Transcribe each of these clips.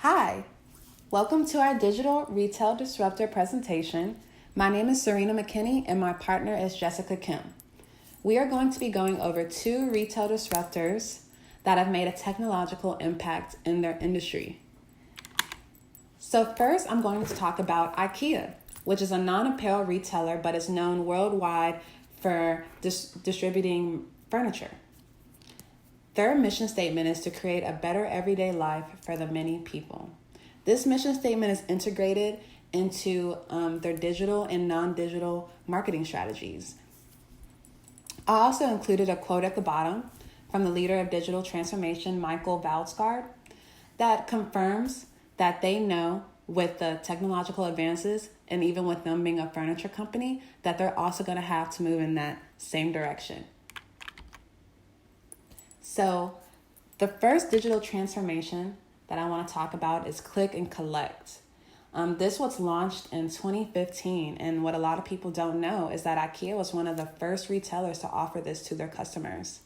Hi, welcome to our Digital Retail Disruptor presentation. My name is Serena McKinney and my partner is Jessica Kim. We are going to be going over two retail disruptors that have made a technological impact in their industry. So first, I'm going to talk about IKEA, which is a non-apparel retailer but is known worldwide for distributing furniture. Their mission statement is to create a better everyday life for the many people. This mission statement is integrated into their digital and non-digital marketing strategies. I also included a quote at the bottom from the leader of digital transformation, Michael Valsgaard, that confirms that they know with the technological advances and even with them being a furniture company, that they're also going to have to move in that same direction. So the first digital transformation that I want to talk about is click and collect. This was launched in 2015, and what a lot of people don't know is that IKEA was one of the first retailers to offer this to their customers.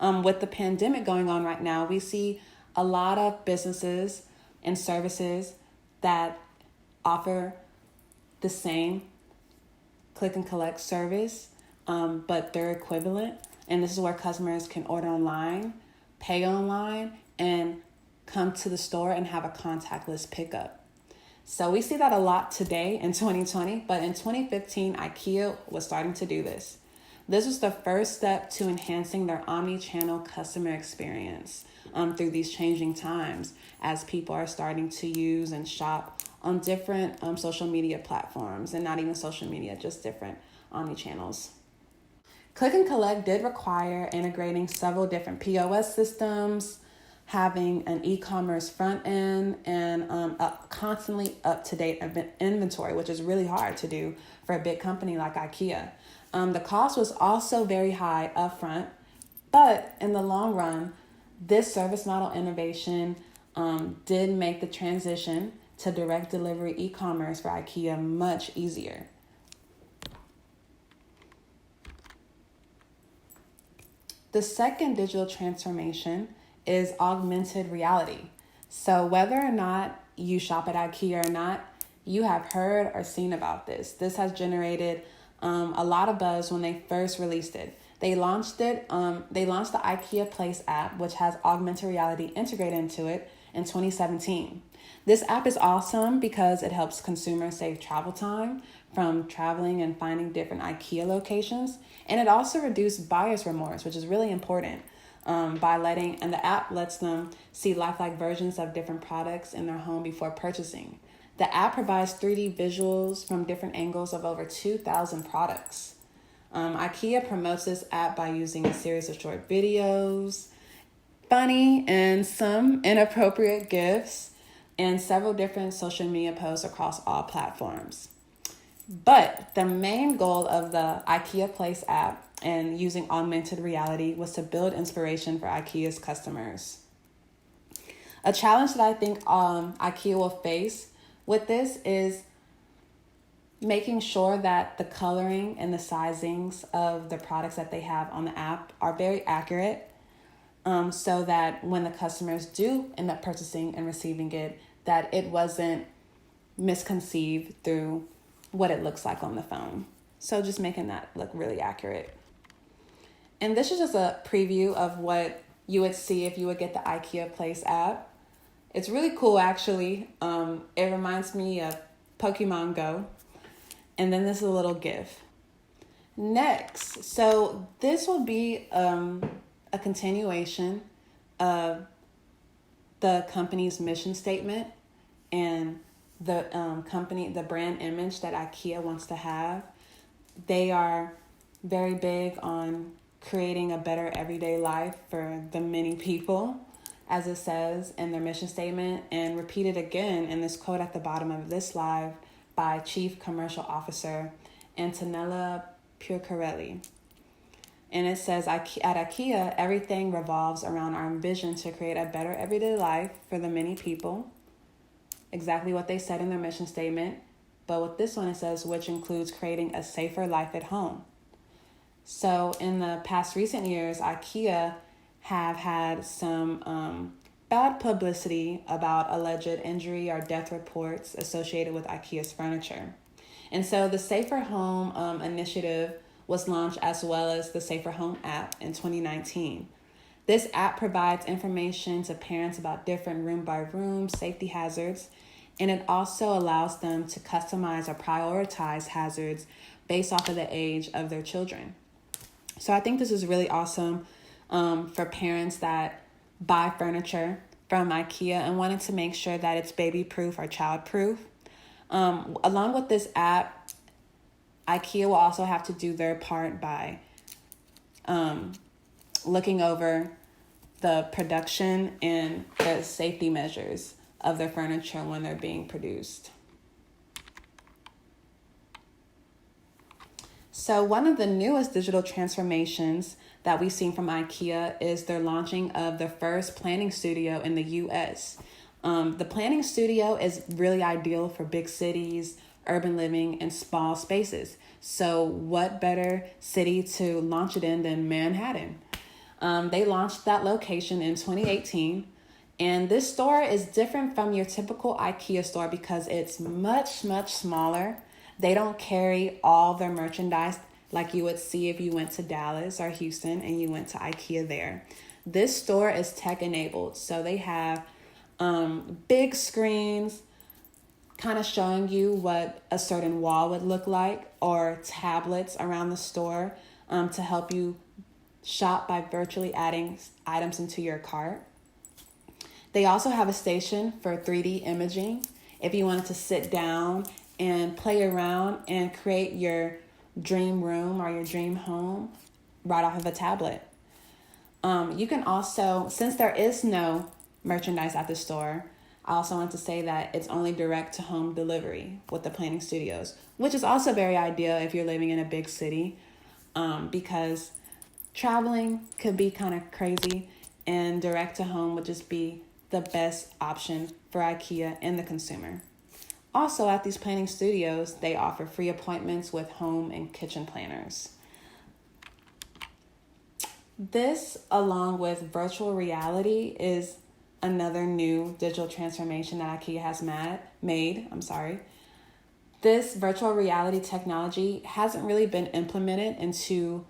With the pandemic going on right now, we see a lot of businesses and services that offer the same click and collect service, but they're equivalent. And this is where customers can order online, pay online, and come to the store and have a contactless pickup. So we see that a lot today in 2020, but in 2015, IKEA was starting to do this. This was the first step to enhancing their omni-channel customer experience through these changing times as people are starting to use and shop on different social media platforms, and not even social media, just different omni-channels. Click and collect did require integrating several different POS systems, having an e-commerce front end, and a constantly up-to-date inventory, which is really hard to do for a big company like IKEA. The cost was also very high upfront, but in the long run, this service model innovation did make the transition to direct delivery e-commerce for IKEA much easier. The second digital transformation is augmented reality. So whether or not you shop at IKEA or not, you have heard or seen about this. This has generated a lot of buzz when they first released it. They launched the IKEA Place app, which has augmented reality integrated into it in 2017. This app is awesome because it helps consumers save travel time from traveling and finding different IKEA locations. And it also reduced buyer's remorse, which is really important, and the app lets them see lifelike versions of different products in their home before purchasing. The app provides 3D visuals from different angles of over 2,000 products. IKEA promotes this app by using a series of short videos, funny and some inappropriate GIFs, and several different social media posts across all platforms. But the main goal of the IKEA Place app and using augmented reality was to build inspiration for IKEA's customers. A challenge that I think IKEA will face with this is making sure that the coloring and the sizings of the products that they have on the app are very accurate, so that when the customers do end up purchasing and receiving it, that it wasn't misconceived through what it looks like on the phone. So just making that look really accurate. And this is just a preview of what you would see if you would get the IKEA Place app. It's really cool, actually. It reminds me of Pokemon Go. And then this is a little GIF. Next, so this will be a continuation of the company's mission statement and the brand image that IKEA wants to have. They are very big on creating a better everyday life for the many people, as it says in their mission statement, and repeated again in this quote at the bottom of this slide by Chief Commercial Officer Antonella Puccarelli. And it says, at IKEA, everything revolves around our vision to create a better everyday life for the many people. Exactly what they said in their mission statement. But with this one, it says, which includes creating a safer life at home. So in the past recent years, IKEA have had some bad publicity about alleged injury or death reports associated with IKEA's furniture. And so the Safer Home initiative was launched, as well as the Safer Home app in 2019. This app provides information to parents about different room-by-room safety hazards, and it also allows them to customize or prioritize hazards based off of the age of their children. So I think this is really awesome for parents that buy furniture from IKEA and wanted to make sure that it's baby-proof or child-proof. Along with this app, IKEA will also have to do their part by looking over the production and the safety measures of their furniture when they're being produced. So one of the newest digital transformations that we've seen from IKEA is their launching of the first planning studio in the U.S. The planning studio is really ideal for big cities, urban living, and small spaces. So what better city to launch it in than Manhattan? They launched that location in 2018. And this store is different from your typical IKEA store because it's much, much smaller. They don't carry all their merchandise like you would see if you went to Dallas or Houston and you went to IKEA there. This store is tech enabled. So they have big screens kind of showing you what a certain wall would look like, or tablets around the store to help you shop by virtually adding items into your cart. They also have a station for 3D imaging if you wanted to sit down and play around and create your dream room or your dream home right off of a tablet. You can also, since there is no merchandise at the store, I also want to say that it's only direct to home delivery with the planning studios, which is also very ideal if you're living in a big city, because traveling could be kind of crazy, and direct to home would just be the best option for IKEA and the consumer. Also, at these planning studios, they offer free appointments with home and kitchen planners. This, along with virtual reality, is another new digital transformation that IKEA has made. This virtual reality technology hasn't really been implemented into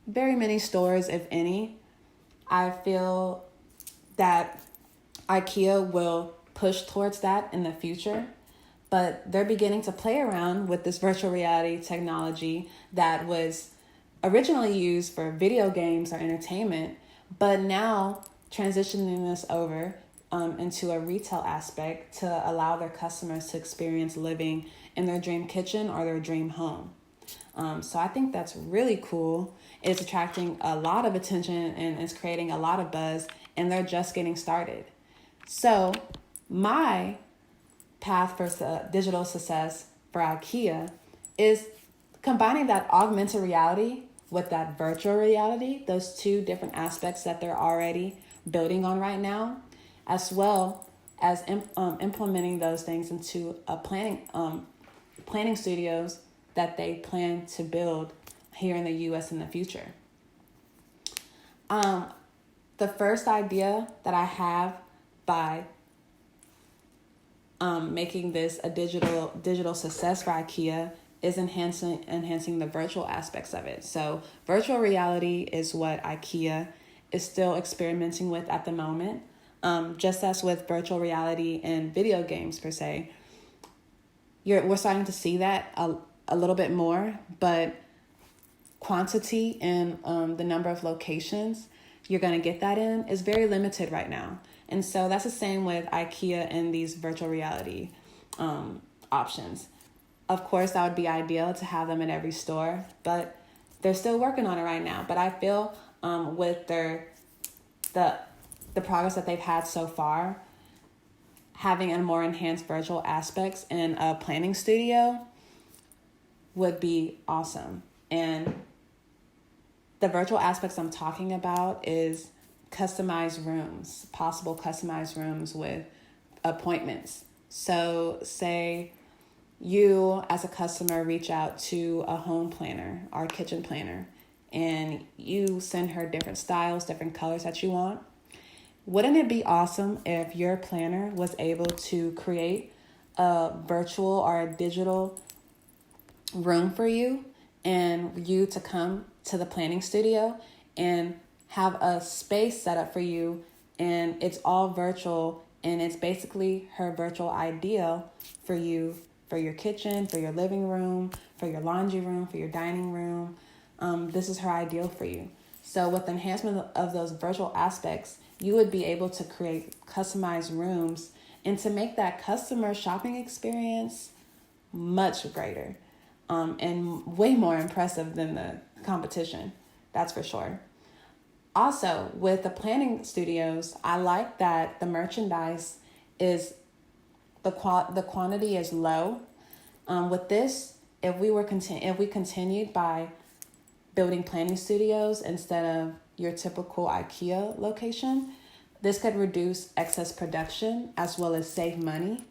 very many stores, if any. I feel that IKEA will push towards that in the future, but they're beginning to play around with this virtual reality technology that was originally used for video games or entertainment, but now transitioning this over into a retail aspect to allow their customers to experience living in their dream kitchen or their dream home. So I think that's really cool. It's attracting a lot of attention and it's creating a lot of buzz, and they're just getting started. So my path for digital success for IKEA is combining that augmented reality with that virtual reality, those two different aspects that they're already building on right now, as well as implementing those things into a planning studios that they plan to build here in the U.S. in the future. The first idea that I have by making this a digital success for IKEA is enhancing the virtual aspects of it. So virtual reality is what IKEA is still experimenting with at the moment. Just as with virtual reality and video games per se, we're starting to see that a little bit more, but quantity and the number of locations you're going to get that in is very limited right now. And so that's the same with IKEA and these virtual reality options. Of course, that would be ideal to have them in every store, but they're still working on it right now. But I feel with the progress that they've had so far, having a more enhanced virtual aspects in a planning studio would be awesome. And the virtual aspects I'm talking about is customized rooms, possible customized rooms with appointments. So say you as a customer reach out to a home planner or kitchen planner and you send her different styles, different colors that you want. Wouldn't it be awesome if your planner was able to create a virtual or a digital room for you and you to come to the planning studio and have a space set up for you, and it's all virtual, and it's basically her virtual ideal for you, for your kitchen, for your living room, for your laundry room, for your dining room. This is her ideal for you. So with the enhancement of those virtual aspects, you would be able to create customized rooms and to make that customer shopping experience much greater, and way more impressive than the competition. That's for sure. Also, with the planning studios, I like that the merchandise is the quantity is low. With this, if we continued by building planning studios instead of your typical IKEA location, this could reduce excess production as well as save money.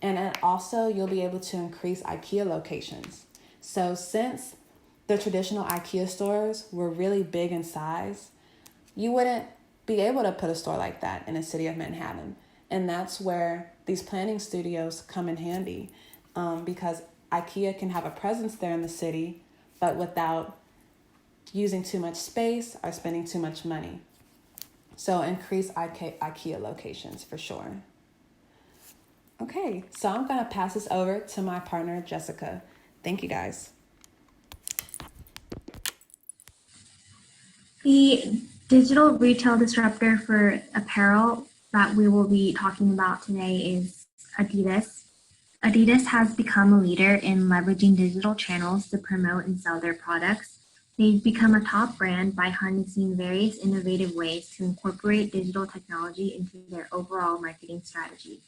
And also, you'll be able to increase IKEA locations. So since the traditional IKEA stores were really big in size, you wouldn't be able to put a store like that in the city of Manhattan. And that's where these planning studios come in handy, because IKEA can have a presence there in the city, but without using too much space or spending too much money. So increase IKEA locations for sure. Okay, so I'm going to pass this over to my partner, Jessica. Thank you, guys. The digital retail disruptor for apparel that we will be talking about today is Adidas. Adidas has become a leader in leveraging digital channels to promote and sell their products. They've become a top brand by harnessing various innovative ways to incorporate digital technology into their overall marketing strategy.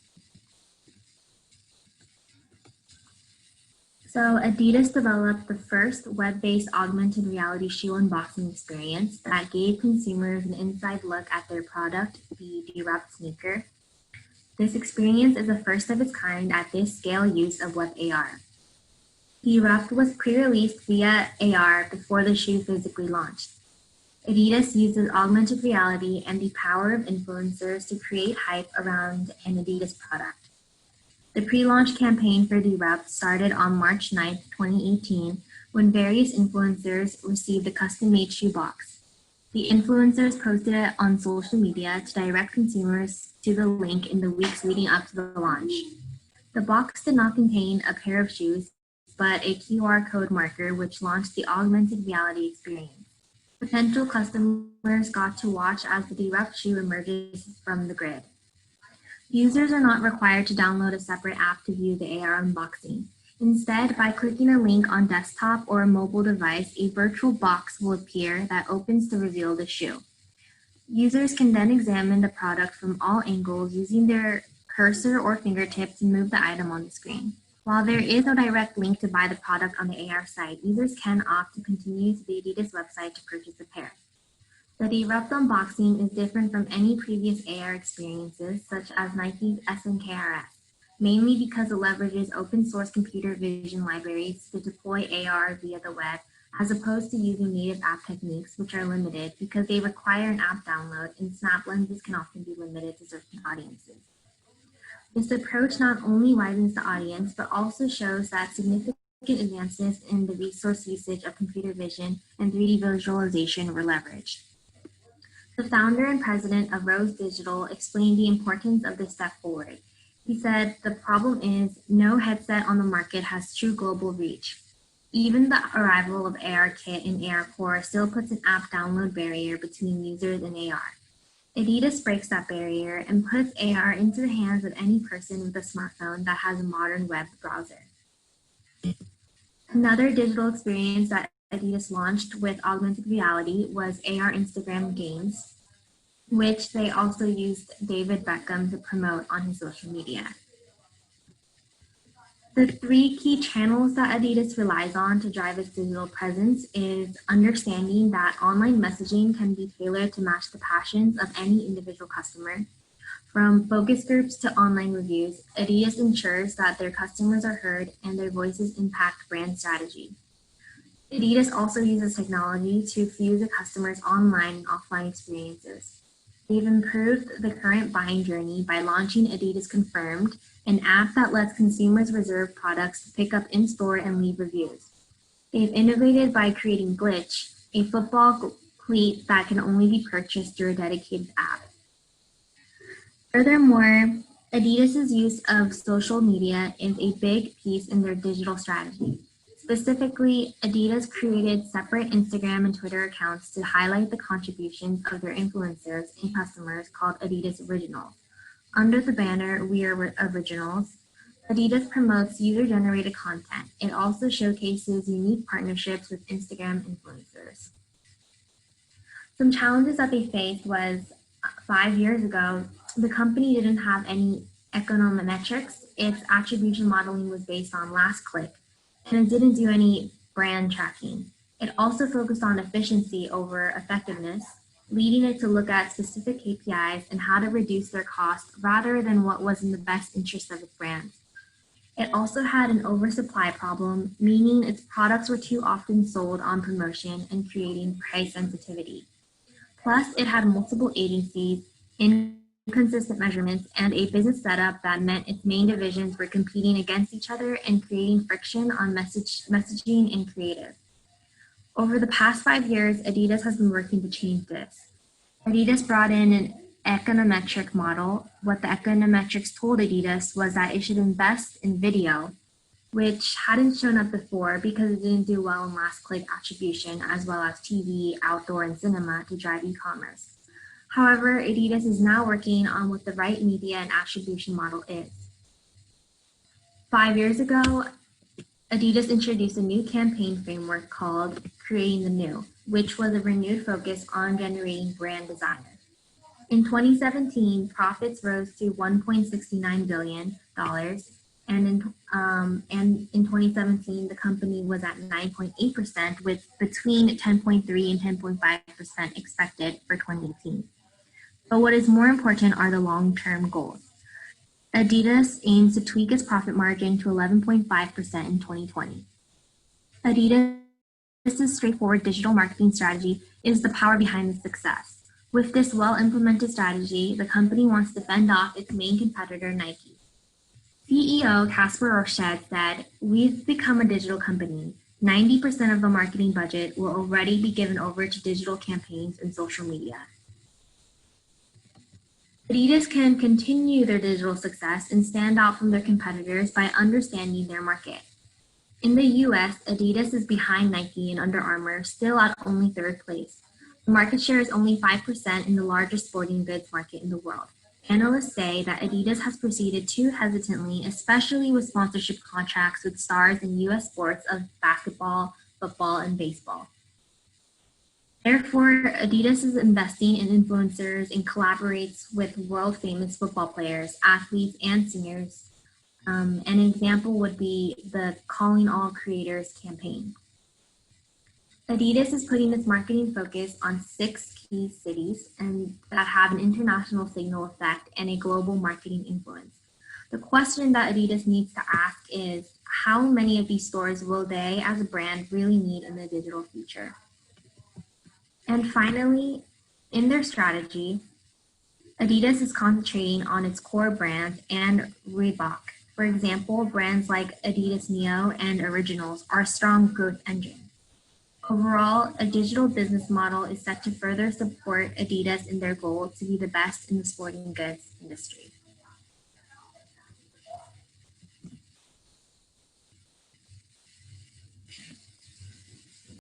So Adidas developed the first web-based augmented reality shoe unboxing experience that gave consumers an inside look at their product, the Derupt sneaker. This experience is the first of its kind at this scale use of web AR. Derupt was pre-released via AR before the shoe physically launched. Adidas uses augmented reality and the power of influencers to create hype around an Adidas product. The pre-launch campaign for Derupt started on March 9, 2018, when various influencers received a custom-made shoe box. The influencers posted it on social media to direct consumers to the link in the weeks leading up to the launch. The box did not contain a pair of shoes, but a QR code marker which launched the augmented reality experience. Potential customers got to watch as the Derupt shoe emerges from the grid. Users are not required to download a separate app to view the AR unboxing. Instead, by clicking a link on desktop or a mobile device, a virtual box will appear that opens to reveal the shoe. Users can then examine the product from all angles using their cursor or fingertips to move the item on the screen. While there is no direct link to buy the product on the AR site, users can opt to continue to the Adidas website to purchase a pair. The Derupt unboxing is different from any previous AR experiences, such as Nike's SNKRS, mainly because it leverages open source computer vision libraries to deploy AR via the web, as opposed to using native app techniques, which are limited because they require an app download, and snap lenses can often be limited to certain audiences. This approach not only widens the audience, but also shows that significant advances in the resource usage of computer vision and 3D visualization were leveraged. The founder and president of Rose Digital explained the importance of this step forward. He said, "The problem is no headset on the market has true global reach. Even the arrival of ARKit and AR Core still puts an app download barrier between users and AR. Adidas breaks that barrier and puts AR into the hands of any person with a smartphone that has a modern web browser." Another digital experience that Adidas launched with augmented reality was AR Instagram Games, which they also used David Beckham to promote on his social media. The three key channels that Adidas relies on to drive its digital presence is understanding that online messaging can be tailored to match the passions of any individual customer. From focus groups to online reviews, Adidas ensures that their customers are heard and their voices impact brand strategy. Adidas also uses technology to fuse a customer's online and offline experiences. They've improved the current buying journey by launching Adidas Confirmed, an app that lets consumers reserve products to pick up in store and leave reviews. They've innovated by creating Glitch, a football cleat that can only be purchased through a dedicated app. Furthermore, Adidas's use of social media is a big piece in their digital strategy. Specifically, Adidas created separate Instagram and Twitter accounts to highlight the contributions of their influencers and customers called Adidas Originals. Under the banner, We Are Originals, Adidas promotes user-generated content. It also showcases unique partnerships with Instagram influencers. Some challenges that they faced was 5 years ago, the company didn't have any econometrics. Its attribution modeling was based on last click, and it didn't do any brand tracking. It also focused on efficiency over effectiveness, leading it to look at specific KPIs and how to reduce their costs rather than what was in the best interest of its brands. It also had an oversupply problem, meaning its products were too often sold on promotion and creating price sensitivity. Plus, it had multiple agencies, inconsistent measurements, and a business setup that meant its main divisions were competing against each other and creating friction on messaging and creative. Over the past 5 years, Adidas has been working to change this. Adidas brought in an econometric model. What the econometrics told Adidas was that it should invest in video, which hadn't shown up before because it didn't do well in last click attribution, as well as TV, outdoor, and cinema to drive e-commerce. However, Adidas is now working on what the right media and attribution model is. 5 years ago, Adidas introduced a new campaign framework called Creating the New, which was a renewed focus on generating brand desire. In 2017, profits rose to $1.69 billion, and in 2017, the company was at 9.8%, with between 10.3 and 10.5% expected for 2018. But what is more important are the long-term goals. Adidas aims to tweak its profit margin to 11.5% in 2020. Adidas's straightforward digital marketing strategy is the power behind this success. With this well-implemented strategy, the company wants to fend off its main competitor, Nike. CEO Casper Rochette said, "We've become a digital company. 90% of the marketing budget will already be given over to digital campaigns and social media." Adidas can continue their digital success and stand out from their competitors by understanding their market. In the US, Adidas is behind Nike and Under Armour, still at only third place. The market share is only 5% in the largest sporting goods market in the world. Analysts say that Adidas has proceeded too hesitantly, especially with sponsorship contracts with stars in US sports of basketball, football, and baseball. Therefore, Adidas is investing in influencers and collaborates with world-famous football players, athletes, and singers. An example would be the Calling All Creators campaign. Adidas is putting its marketing focus on 6 key cities and that have an international signal effect and a global marketing influence. The question that Adidas needs to ask is, how many of these stores will they as a brand really need in the digital future? And finally, in their strategy, Adidas is concentrating on its core brand and Reebok. For example, brands like Adidas Neo and Originals are strong growth engines. Overall, a digital business model is set to further support Adidas in their goal to be the best in the sporting goods industry.